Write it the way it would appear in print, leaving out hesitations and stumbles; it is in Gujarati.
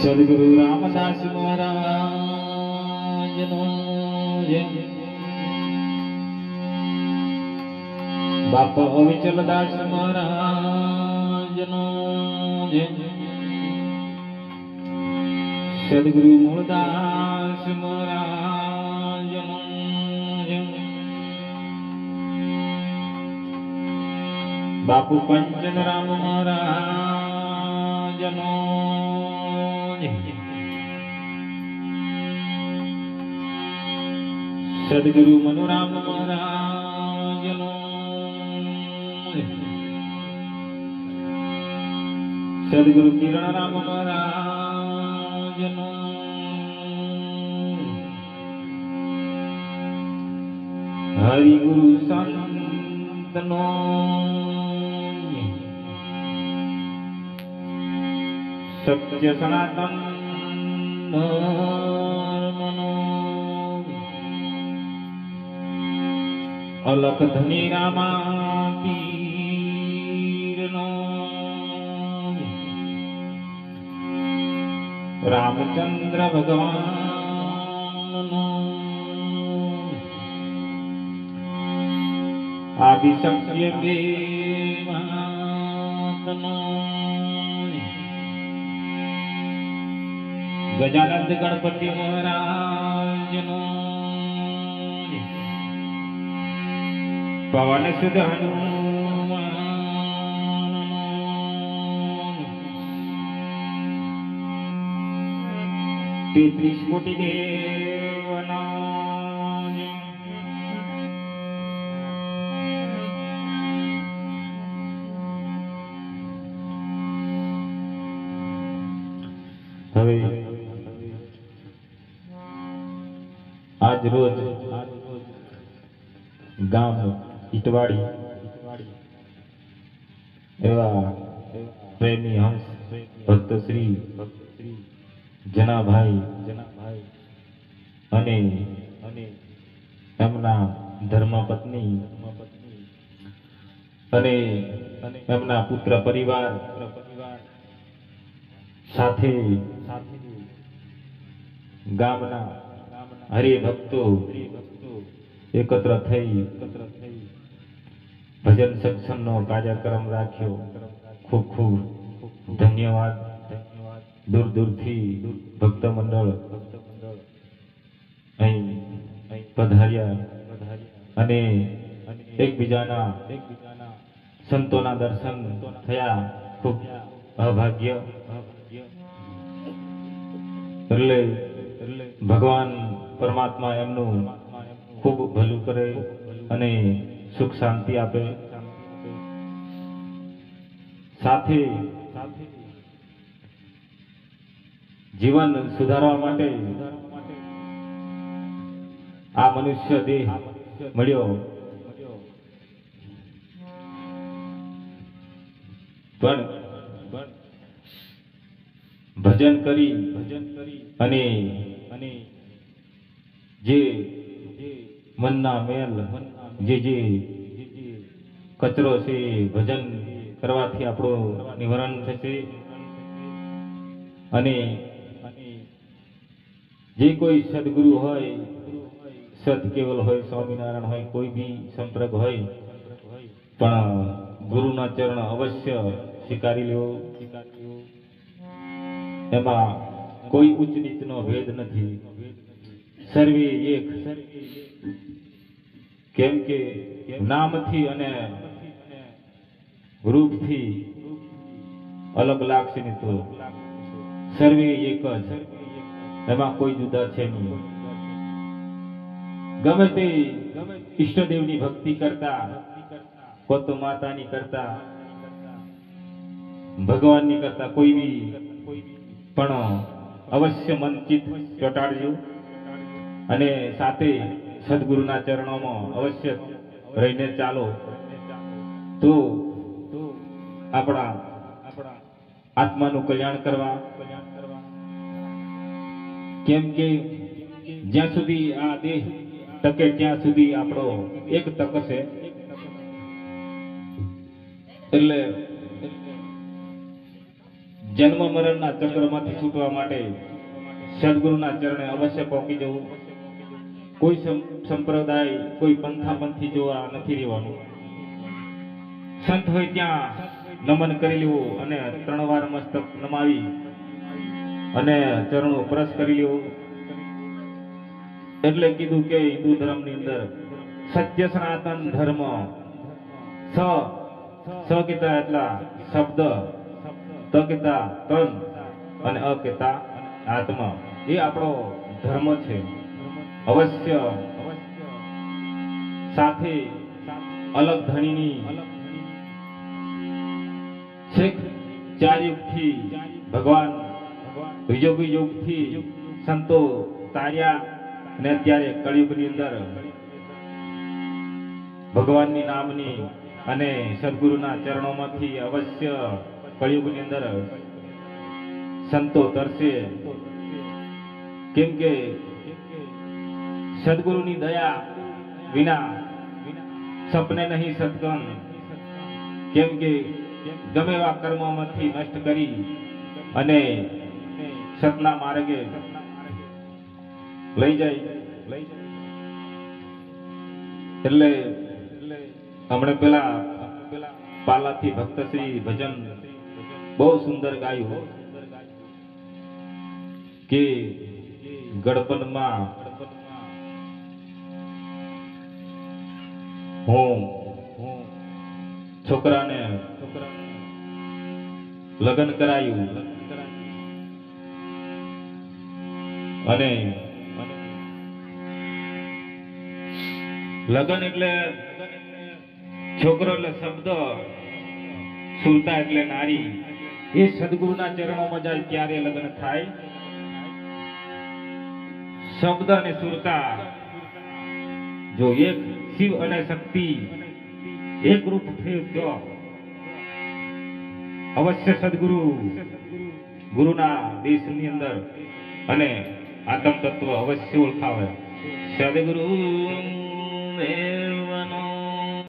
સદગુરુ રામદાસ મહારાજનો જય. બાપા અવિચલદાસ મહારાજનો જય. સદગુરુ મૂળદાસ મહારાજનો જય. બાપુ પંચનરામ મહારાજનો સદગુરુ મનુરામ મહારાજનો સદગુરુ કિરણરામ મહારાજનો હરિગુરુ સંતનો સત્ય સનાતન ધર્મનો અલખ ધની રામા પીરનો રામચંદ્ર ભગવાનનો આદિશક્તિ દેવતનો ગજાનંદ ગણપતિ મહારાજનો પવન સુધ હનુમાનનો તેત્રીસ કોટી દેવનો હવે આજ રોજ ગામ ઈટવાડી એવા પ્રેમી હંસ ભક્ત શ્રી જનાભાઈ અને એમના ધર્મપત્ની અને એમના પુત્ર પરિવાર સાથે ગામના હરિભક્તો એકત્ર થઈ ભજન સત્સંગનો કાર્યક્રમ રાખ્યો. ખૂબ ખૂબ ધન્યવાદ. દૂર દૂરથી ભક્ત મંડળ અહીં પધાર્યા અને એકબીજાના સંતોના દર્શન થયા. ખૂબ અભાગ્ય. એટલે ભગવાન પરમાત્મા એમનું ખૂબ ભલું કરે અને સુખ શાંતિ આપે. સાથે જીવન સુધારવા માટે આ મનુષ્ય દેહ મળ્યો, પણ ભજન કરી અને જે મનના મેલ જે કચરો છે ભજન કરવાથી આપણું નિવારણ થશે. અને જે કોઈ સદગુરુ હોય, સત કેવલ હોય, સ્વામિનારાયણ હોય, કોઈ બી સંપર્ક હોય, પણ ગુરુના ચરણ અવશ્ય સ્વીકારી લેવો. એમાં કોઈ ઉચ્ચ નીચનો ભેદ નથી. સર્વે એક. કેમ કે નામથી અને રૂપથી અલગ લાગશે નહીં તો સર્વે એક જ. એમાં કોઈ જુદા છે નહીં. ગમે તે ઈષ્ટદેવની ભક્તિ કરતા, કોઈ તો માતાની કરતા, ભગવાનની કરતા, કોઈ બી પણ અવશ્ય મનચિત ચોંટાડજો અને સાથે સદગુરુના ચરણોમાં અવશ્ય રહીને ચાલો તો આપણા આત્માનું કલ્યાણ કરવા. કેમ કે જ્યાં સુધી આ દેહ ટકે ત્યાં સુધી આપણો એક તક છે. એટલે જન્મ મરણના ચક્રમાંથી છૂટવા માટે સદગુરુના ચરણે અવશ્ય પહોંચી જવું. કોઈ સંપ્રદાય કોઈ પંથાપંથી જોવા નથી રહેવાનું. સંત હોય ત્યાં નમન કરી લેવું અને 3 વાર મસ્તક નમાવી અને ચરણો સ્પર્શ કરી લેવું. એટલે કીધું કે હિન્દુ ધર્મની અંદર સત્ય સનાતન ધર્મ સ કહેતા એટલા શબ્દ, ત કહેતા તન અને અ કહેતા આત્મા, એ આપણો ધર્મ છે. અવશ્ય સાથે અલગ ધણીની છેક 4 યુગથી ભગવાન યુગથી સંતો તાર્યા અને અત્યારે કળિયુગની અંદર ભગવાનની નામની અને સદગુરુના ચરણોમાંથી અવશ્ય કળિયુગની અંદર સંતો તરસે. કેમ કે સદગુરુની દયા વિના સપને નહીં સત્કન. કેમ કે ગમે એવા કર્મોમાંથી નષ્ટ કરી અને સતના માર્ગે લઈ જાય. એટલે હમણાં પેલા પાલાથી ભક્તશ્રી ભજન બહુ સુંદર ગાયું કે ગડપણમાં હું છોકરાને લગ્ન કરાયું અને લગ્ન એટલે છોકરો એટલે શબ્દ, સુરતા એટલે નારી. એ સદગુરુના ચરણોમાં જાય ત્યારે લગ્ન થાય. શબ્દ અને સુરતા જો એક શિવ અને શક્તિ એક રૂપ થયું તો અવશ્ય સદગુરુ ગુરુના દેશની અંદર અને આત્મ તત્વ અવશ્ય ઓળખાવે. સદગુરુ દેવનો